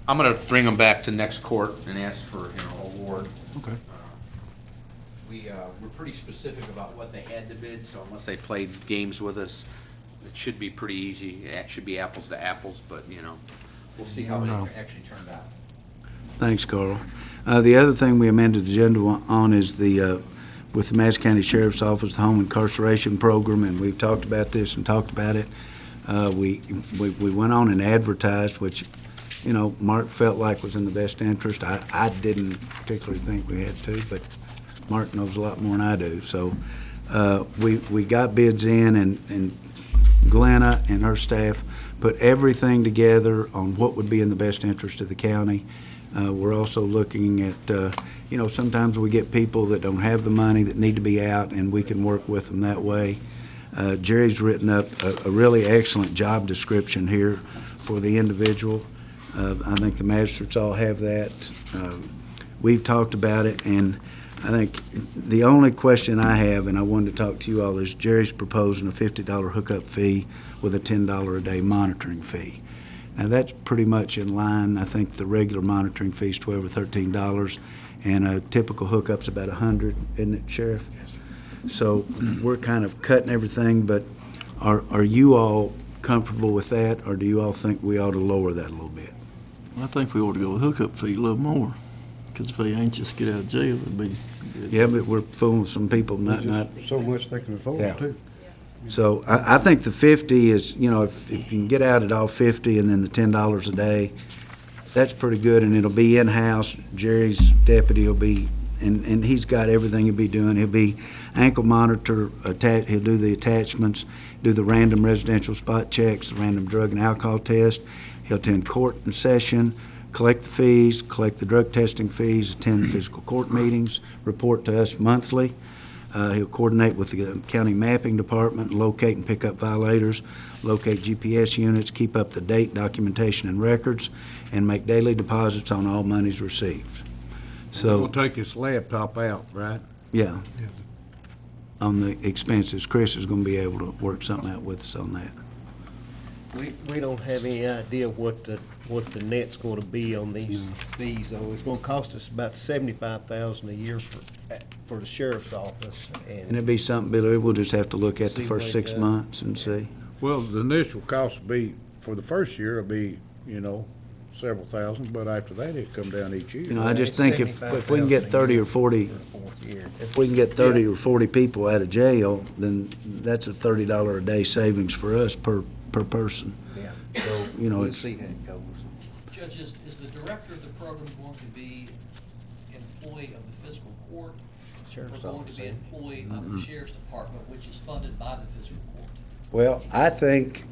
I'm gonna bring them back to next court and ask for, award. okay. We're pretty specific about what they had to bid, so unless they played games with us, it should be pretty easy. It should be apples to apples, but, we'll see how No. it actually turned out. Thanks, Carl. The other thing we amended the agenda on is with the Madison County Sheriff's Office, the home incarceration program, and we've talked about this and talked about it. We went on and advertised, which, Mark felt like was in the best interest. I didn't particularly think we had to, but Mark knows a lot more than I do. So we got bids in, and Glenna and her staff put everything together on what would be in the best interest of the county. We're also looking at, sometimes we get people that don't have the money that need to be out, and we can work with them that way. Jerry's written up a really excellent job description here for the individual. I think the magistrates all have that. We've talked about it, and I think the only question I have, and I wanted to talk to you all, is Jerry's proposing a $50 hookup fee with a $10 a day monitoring fee. Now, that's pretty much in line. I think the regular monitoring fee is $12 or $13, and a typical hookup's about $100, isn't it, Sheriff? Yes, sir. So we're kind of cutting everything, but are you all comfortable with that, or do you all think we ought to lower that a little bit? I think we ought to go with hookup fee a little more, because if they ain't just get out of jail, it'd be. Yeah, but we're fooling some people, not. So much they can afford, Yeah. too. So I think the 50 is, if you can get out at all 50 and then the $10 a day, that's pretty good, and it'll be in-house. Jerry's deputy will be, and he's got everything he'll be doing. He'll be ankle monitor, he'll do the attachments, do the random residential spot checks, the random drug and alcohol test. He'll attend court and session, collect the fees, collect the drug testing fees, attend physical court meetings, report to us monthly. He'll coordinate with the county mapping department, locate and pick up violators, locate GPS units, keep up to date documentation and records, and make daily deposits on all monies received. So, We'll take this laptop out, right? yeah. On the expenses, Chris is going to be able to work something out with us on that. We don't have any idea what the net's gonna be on these fees, though. It's gonna cost us about $75,000 a year for the sheriff's office, And and it'd be something, Billy, we'll just have to look at the See first what 6 it months and see. Well, the initial cost will be, for the first year, it'll be, several thousand, but after that, it'll come down each year. I just think if we can get 30 or 40, for the fourth year. if we can get 30 or 40 people out of jail, then that's a $30 a day savings for us per person. Yeah. So, We'll it's, see how it goes. Judge, is the director of the program going to be employee of the fiscal court? Sheriff's Or going to office, be employee of the sheriff's department, which is funded by the fiscal court? well, I think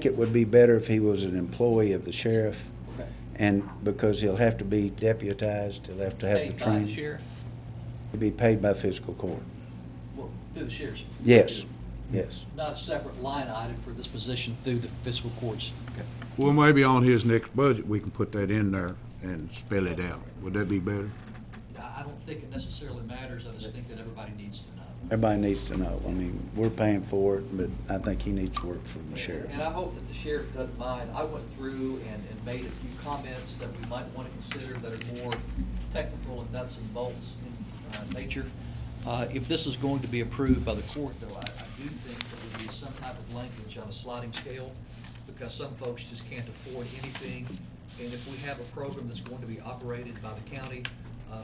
it would be better if he was an employee of the sheriff, Okay. and because he'll have to be deputized, he'll have to have the Paid by training. the sheriff? He'll be paid by fiscal court. Well, through the sheriff's? Yes, yes. Not a separate line item for this position through the fiscal courts? Well, maybe on his next budget, we can put that in there and spell it out. Would that be better? I don't think it necessarily matters, I just think that everybody needs to know. Everybody needs to know. I mean, we're paying for it, but I think he needs to work for the sheriff. And I hope that the sheriff doesn't mind. I went through and made a few comments that we might want to consider that are more technical and nuts and bolts in nature. If this is going to be approved by the court, though, I do think there would be some type of language on a sliding scale, because some folks just can't afford anything. And if we have a program that's going to be operated by the county,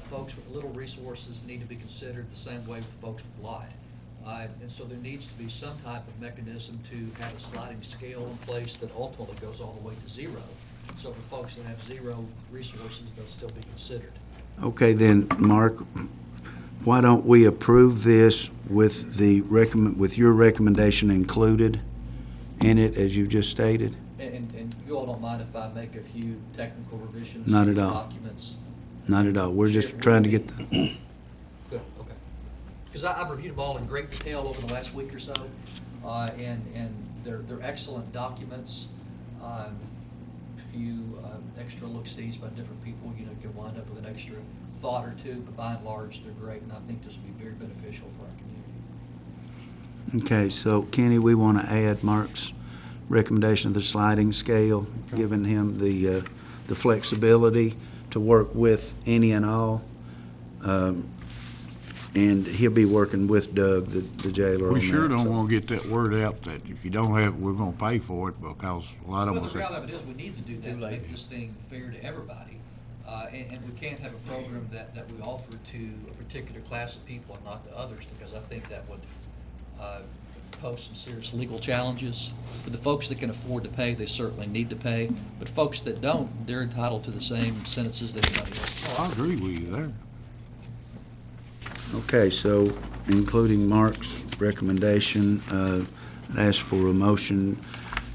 Folks with little resources need to be considered the same way with folks with a lot. And so there needs to be some type of mechanism to have a sliding scale in place that ultimately goes all the way to zero. So for folks that have zero resources, they'll still be considered. Okay, then, Mark, why don't we approve this with with your recommendation included in it, as you just stated? And you all don't mind if I make a few technical revisions? Not to at the all. Documents? Not at all. We're just trying to get the, Good, okay. Because I've reviewed them all in great detail over the last week or so, and they're excellent documents. A few extra look-sees by different people, you can wind up with an extra thought or two, but by and large, they're great, and I think this will be very beneficial for our community. okay, so Kenny, we want to add Mark's recommendation of the sliding scale, giving him the flexibility to work with any and all. And he'll be working with Doug, the jailer, on We that. sure don't so- want to get that word out that if you don't have it, we're going to pay for it, because a lot of Well, them the say, reality of it is, we need to do that to make this thing fair to everybody. And we can't have a program that we offer to a particular class of people and not to others, because I think that would pose some serious legal challenges. For the folks that can afford to pay, they certainly need to pay, but folks that don't, they're entitled to the same sentences that anybody else. oh, I agree with you there. Okay, so including Mark's recommendation, I'd ask for a motion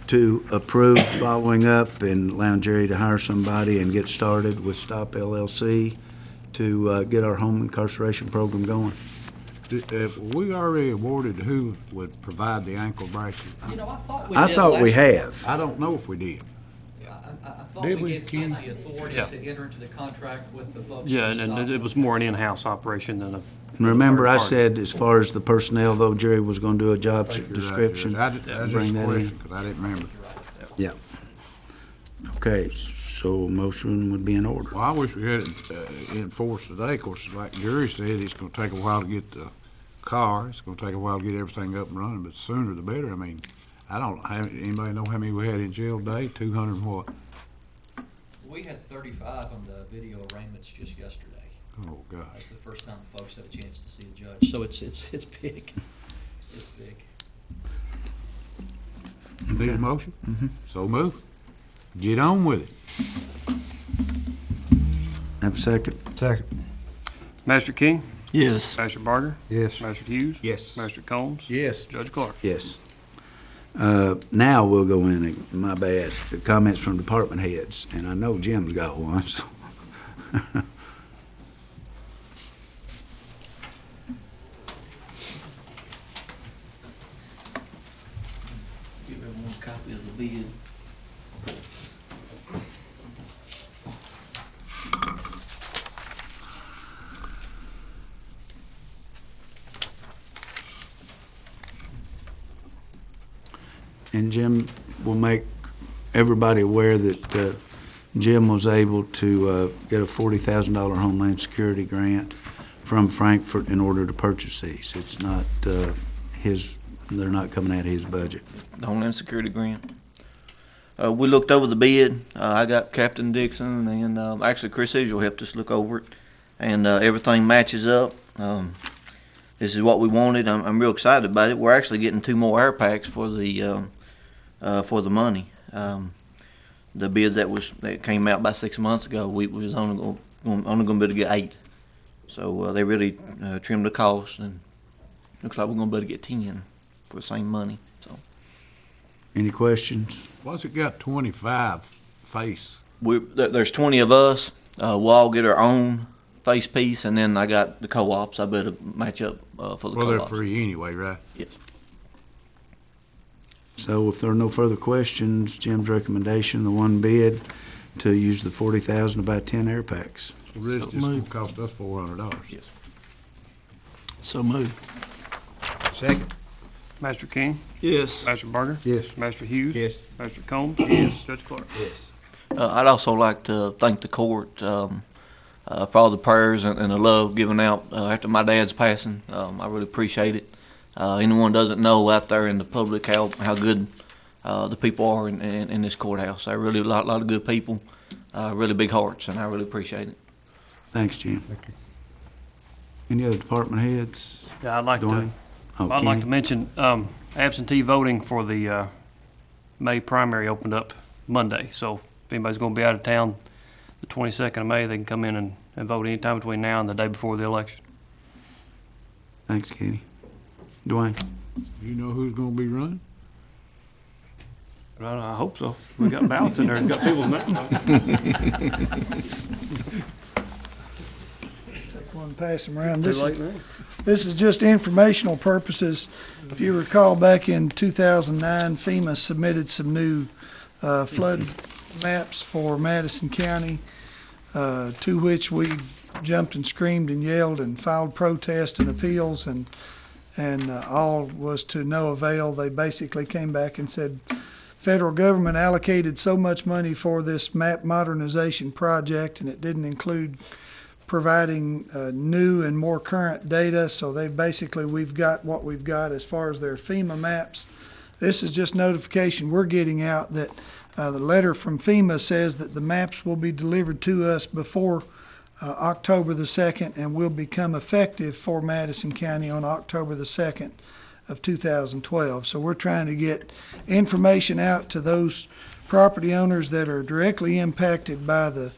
to approve following up and allow Jerry to hire somebody and get started with Stop LLC to get our home incarceration program going. We already awarded who would provide the ankle bracelet. I thought we I did thought we last- have. I don't know if we did. I thought Did we we, gave Ken Ken? the authority Yeah. to enter into the contract with the folks. Yeah, at and Stop. it was more an in-house operation than a. And remember, I third party. said as far as the personnel, though, Jerry was going to do a job description. I just Bring that in. questioned, because I didn't remember. Yeah. Okay, so motion would be in order. Well, I wish we had it enforced today. Of course, like Jerry said, it's going to take a while to get the car. It's going to take a while to get everything up and running, but sooner the better. I mean, anybody know how many we had in jail today? 200 and what? We had 35 on the video arraignments just yesterday. Oh, gosh. That's the first time the folks had a chance to see a judge, so it's big. It's big. Need a motion? So move. Get on with it. Have a second? Second. Master King, Yes. Master Barger, Yes. Master Hughes. Yes. Master Combs. Yes. Judge Clark. Yes. Now we'll go in, my bad, the comments from department heads, and I know Jim's got one, so. Give everyone a copy of the bid. And Jim will make everybody aware that Jim was able to get a $40,000 Homeland Security grant from Frankfurt in order to purchase these. It's not they're not coming out of his budget. The Homeland Security grant. We looked over the bid. I got Captain Dixon and actually Chris Israel helped us look over it, and everything matches up. This is what we wanted. I'm real excited about it. We're actually getting 2 more air packs for the money. The bid that came out about 6 months ago, we was only going to be able to get 8. So they really trimmed the cost, and looks like we're going to be able to get 10 for the same money. So Any questions? What's it got 25 face? there's 20 of us. We'll all get our own face piece, and then I got the co-ops. I better match up for the Well, they're co-ops. free anyway, right? Yes. So if there are no further questions, Jim's recommendation, the one bid, to use the $40,000 to buy 10 air packs. So really, it's just going to cost us $400. Yes. So move. Second. Master King, Yes. Master Barger, Yes. Master Hughes. Yes. Master Combs. Yes. Judge Clark. I'd also like to thank the court for all the prayers and the love given out after my dad's passing. I really appreciate it. Anyone doesn't know out there in the public how good the people are in this courthouse. They're really a lot of good people, really big hearts, and I really appreciate it. Thanks, Jim. Any other department heads? Yeah, I'd like to, Dwayne? Oh, I'd like to Kenny? mention, absentee voting for the, May primary opened up Monday. So if anybody's gonna be out of town the 22nd of May, they can come in and vote anytime between now and the day before the election. Thanks, Kenny. Dwayne? You know who's gonna be running? Right, I hope so. We got ballots in there, and got people's names on it. Take one and pass them around. Too This late is, now. this is just informational purposes. If you recall, back in 2009, FEMA submitted some new flood maps for Madison County, to which we jumped and screamed and yelled and filed protest and appeals, and all was to no avail. They basically came back and said, federal government allocated so much money for this map modernization project, and it didn't include providing new and more current data. So we've got what we've got as far as their FEMA maps. This is just notification we're getting out that the letter from FEMA says that the maps will be delivered to us before October the 2nd and will become effective for Madison County on October the 2nd of 2012. So we're trying to get information out to those property owners that are directly impacted by the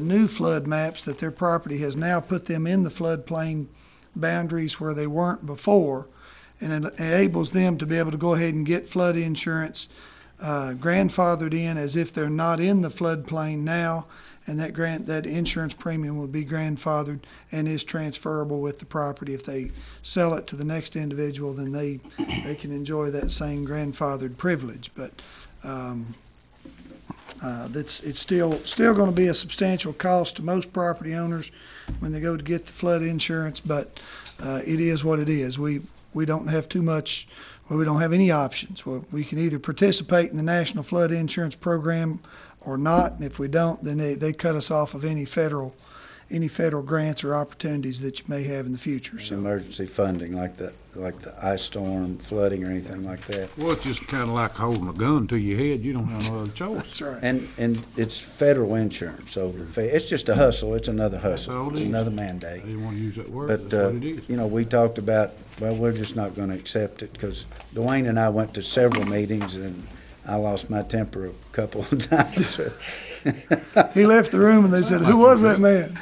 new flood maps, that their property has now put them in the floodplain boundaries where they weren't before, and it enables them to be able to go ahead and get flood insurance grandfathered in as if they're not in the floodplain now, and that insurance premium would be grandfathered and is transferable with the property. If they sell it to the next individual, then they can enjoy that same grandfathered privilege. But it's still going to be a substantial cost to most property owners when they go to get the flood insurance, but it is what it is. We don't have too much. Well, we don't have any options. Well, we can either participate in the National Flood Insurance Program or not, and if we don't, then they cut us off of any federal grants or opportunities that you may have in the future. So Emergency funding, like the ice storm, flooding, or anything like that. Well, it's just kind of like holding a gun to your head. You don't have no other choice. that's right. And it's federal insurance, so it's just a hustle. It's another all hustle. it It's is. another I mandate. didn't want to use that word, But, that's what it is. we talked about, well, we're just not going to accept it, because Dwayne and I went to several meetings, and I lost my temper a couple of times. He left the room and they said, "Who was that man?"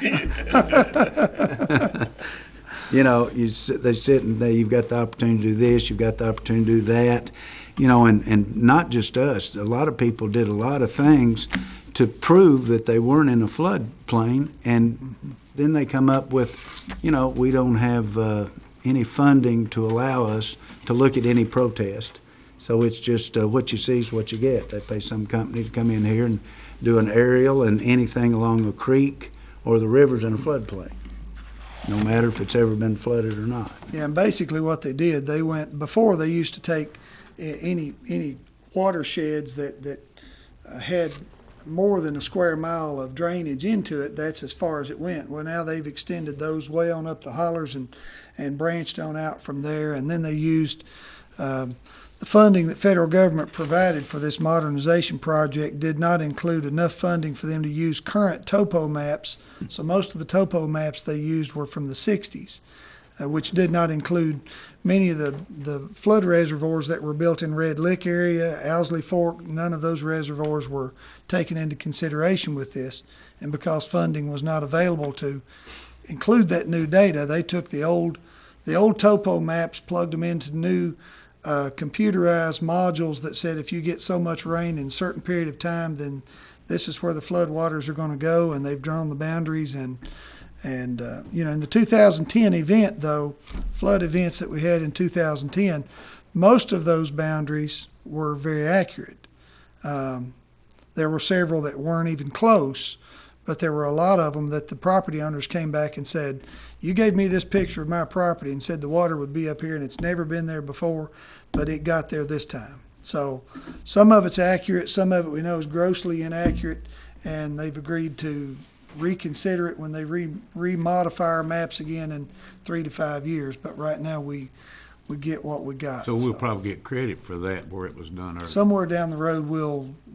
They sit and you've got the opportunity to do this, you've got the opportunity to do that, and not just us. A lot of people did a lot of things to prove that they weren't in a floodplain, and then they come up with, we don't have any funding to allow us to look at any protest. So it's just what you see is what you get. They pay some company to come in here and do an aerial and anything along the creek or the rivers in a floodplain, no matter if it's ever been flooded or not. Yeah, and basically what they did, before they used to take any watersheds that had more than a square mile of drainage into it. That's as far as it went. Well, now they've extended those way on up the hollers and branched on out from there, and then they used the funding that federal government provided for this modernization project did not include enough funding for them to use current topo maps. So most of the topo maps they used were from the 60s, which did not include many of the flood reservoirs that were built in Red Lick area, Owsley Fork. None of those reservoirs were taken into consideration with this. And because funding was not available to include that new data, they took the old topo maps, plugged them into new computerized modules that said if you get so much rain in a certain period of time, then this is where the flood waters are going to go, and they've drawn the boundaries. And in the 2010 event, though, flood events that we had in 2010, most of those boundaries were very accurate. There were several that weren't even close, but there were a lot of them that the property owners came back and said, "You gave me this picture of my property and said the water would be up here, and it's never been there before, but it got there this time." So some of it's accurate, some of it we know is grossly inaccurate, and they've agreed to reconsider it when they remodify our maps again in 3 to 5 years. But right now we get what we got. So we'll probably get credit for that where it was done earlier. Somewhere down the road,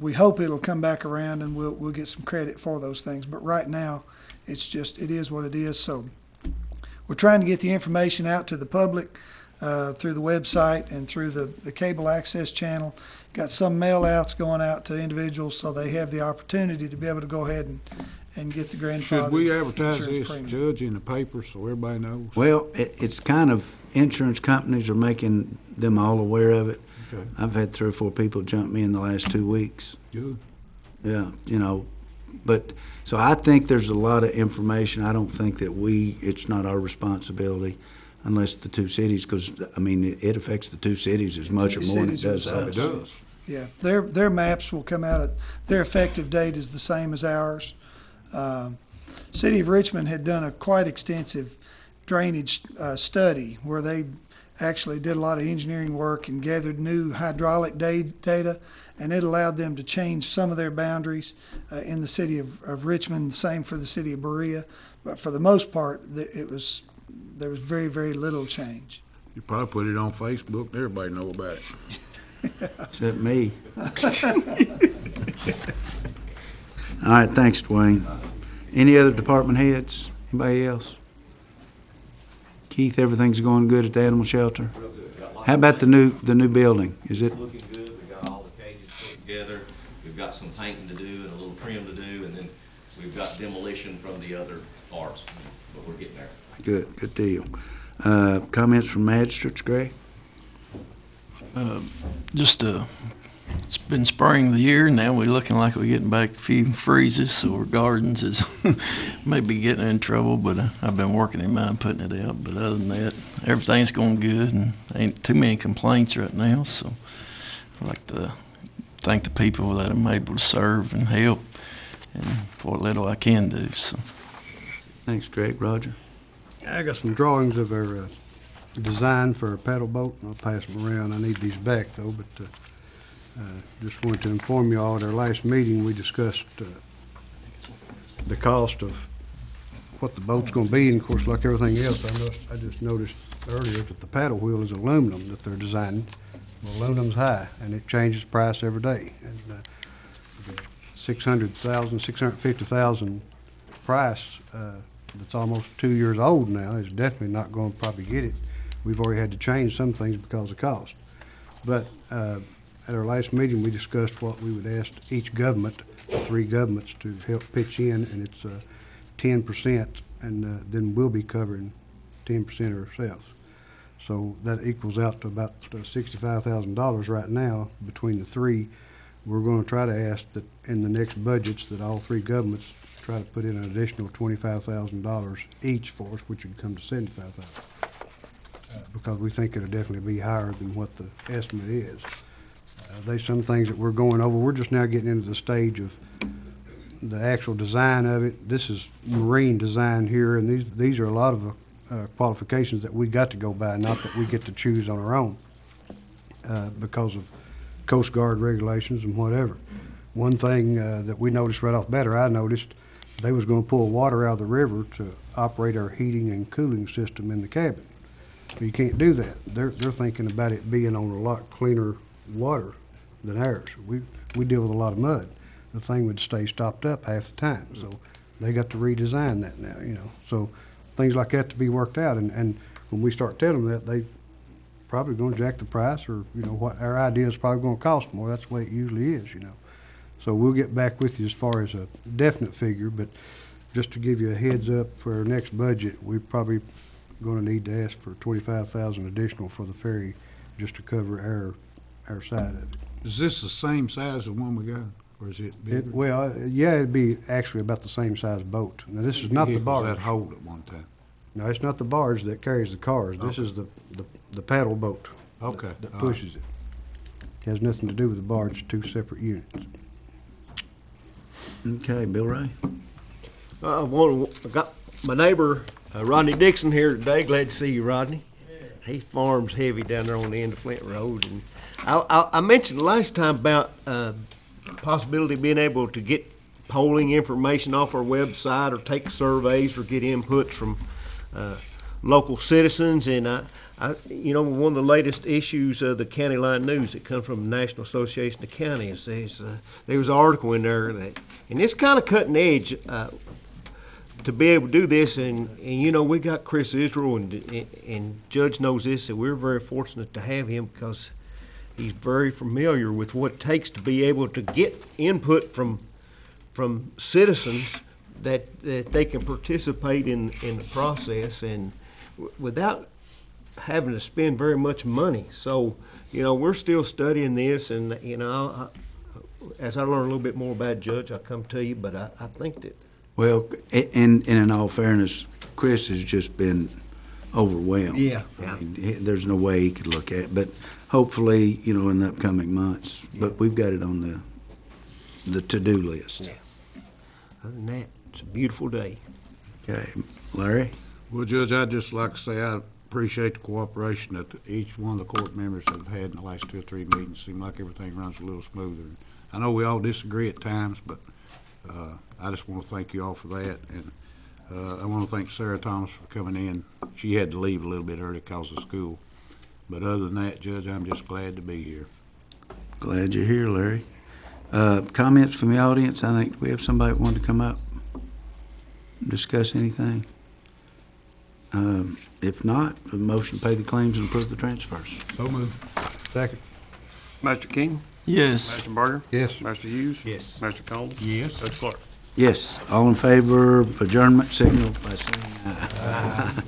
we hope it'll come back around and we'll get some credit for those things. But right now, It's just, it is what it is. So we're trying to get the information out to the public through the website and through the cable access channel. Got some mail outs going out to individuals so they have the opportunity to be able to go ahead and get the grandfather Should we advertise insurance this, premium. Judge, in the paper so everybody knows? Well, it's kind of, insurance companies are making them all aware of it. Okay, I've had 3 or 4 people jump me in the last 2 weeks. good. Yeah, but, so I think there's a lot of information. I don't think that it's not our responsibility unless the 2 cities, because, I mean, it affects the 2 cities as much or more than it does It us. does. Yeah, their maps will come out their effective date is the same as ours. City of Richmond had done a quite extensive drainage study where they actually did a lot of engineering work and gathered new hydraulic data, and it allowed them to change some of their boundaries in the city of Richmond, the same for the city of Berea. But for the most part, there was very, very little change. You probably put it on Facebook, and everybody know about it. Except me. All right, thanks, Dwayne. Any other department heads? Anybody else? Keith, everything's going good at the animal shelter? Real good. Got lots How of about the paint. new building? Is it? It's looking good. We've got all the cages put together. We've got some painting to do and a little trim to do, and then so we've got demolition from the other parts, but we're getting there. Good deal. Comments from magistrates, Greg? It's been spring of the year, now we're looking like we're getting back a few freezes, so our gardens is maybe getting in trouble, but I've been working in mine, putting it out. But other than that, everything's going good, and ain't too many complaints right now, so I'd like to thank the people that I'm able to serve and help, and what little I can do, so. Thanks, Greg. Roger? I got some drawings of our design for a paddle boat, and I'll pass them around. I need these back, though, but just wanted to inform you all, at our last meeting, we discussed the cost of what the boat's going to be, and of course, like everything else, I just noticed earlier that the paddle wheel is aluminum that they're designing. Well, aluminum's high, and it changes price every day. And the $650,000 price that's almost 2 years old now is definitely not going to probably get it. We've already had to change some things because of cost. But at our last meeting, we discussed what we would ask each government, 3 governments, to help pitch in, and it's 10%, and then we'll be covering 10% ourselves. So that equals out to about $65,000 right now between the 3. We're going to try to ask that in the next budgets that all 3 governments try to put in an additional $25,000 each for us, which would come to $75,000. Because we think it'll definitely be higher than what the estimate is. There's some things that we're going over. We're just now getting into the stage of the actual design of it. This is marine design here, and these are a lot of qualifications that we got to go by, not that we get to choose on our own because of Coast Guard regulations and whatever. One thing that we noticed right off the bat, or I noticed, they was going to pull water out of the river to operate our heating and cooling system in the cabin. You can't do that. They're thinking about it being on a lot cleaner water than ours. We deal with a lot of mud. The thing would stay stopped up half the time, so they got to redesign that now, So things like that to be worked out, and when we start telling them that, they probably going to jack the price, or what our idea is probably going to cost more. That's the way it usually is, So we'll get back with you as far as a definite figure, but just to give you a heads up for our next budget, we're probably going to need to ask for $25,000 additional for the ferry just to cover our side of it. Is this the same size as the one we got, or is it bigger? Yeah, it'd be actually about the same size boat. Now, this is not the barge. That hold at one time. No, it's not the barge that carries the cars. This is the paddle boat. Okay. That pushes it. Has nothing to do with the barge, 2 separate units. Okay, Bill Ray? I got my neighbor, Rodney Dixon, here today. Glad to see you, Rodney. He farms heavy down there on the end of Flint Road. And I mentioned last time about possibility of being able to get polling information off our website, or take surveys, or get inputs from local citizens. And one of the latest issues of the County Line News that comes from the National Association of Counties says there was an article in there and it's kind of cutting edge. to be able to do this, and you know, we got Chris Israel, and Judge knows this, that we're very fortunate to have him because he's very familiar with what it takes to be able to get input from citizens that they can participate in the process, and without having to spend very much money. So, you know, we're still studying this, and, you know, as I learn a little bit more about Judge, I'll come to you, but I think that. Well, and in all fairness, Chris has just been overwhelmed. Yeah. I mean, there's no way he could look at it, but hopefully, you know, in the upcoming months. But we've got it on the to-do list. Yeah. Other than that, it's a beautiful day. Okay, Larry? Well, Judge, I'd just like to say I appreciate the cooperation that each one of the court members have had in the last 2 or 3 meetings. Seems like everything runs a little smoother. I know we all disagree at times, but I just want to thank you all for that. And I want to thank Sarah Thomas for coming in. She had to leave a little bit early because of school. But other than that, Judge, I'm just glad to be here. Glad you're here, Larry. Comments from the audience? I think we have somebody that wanted to come up and discuss anything. If not, a motion to pay the claims and approve the transfers. So moved. Second. Master King? Yes. Master Barger? Yes. Master Hughes? Yes. Master Collins? Yes. Judge Clark? Yes. All in favor of adjournment, signal by saying aye.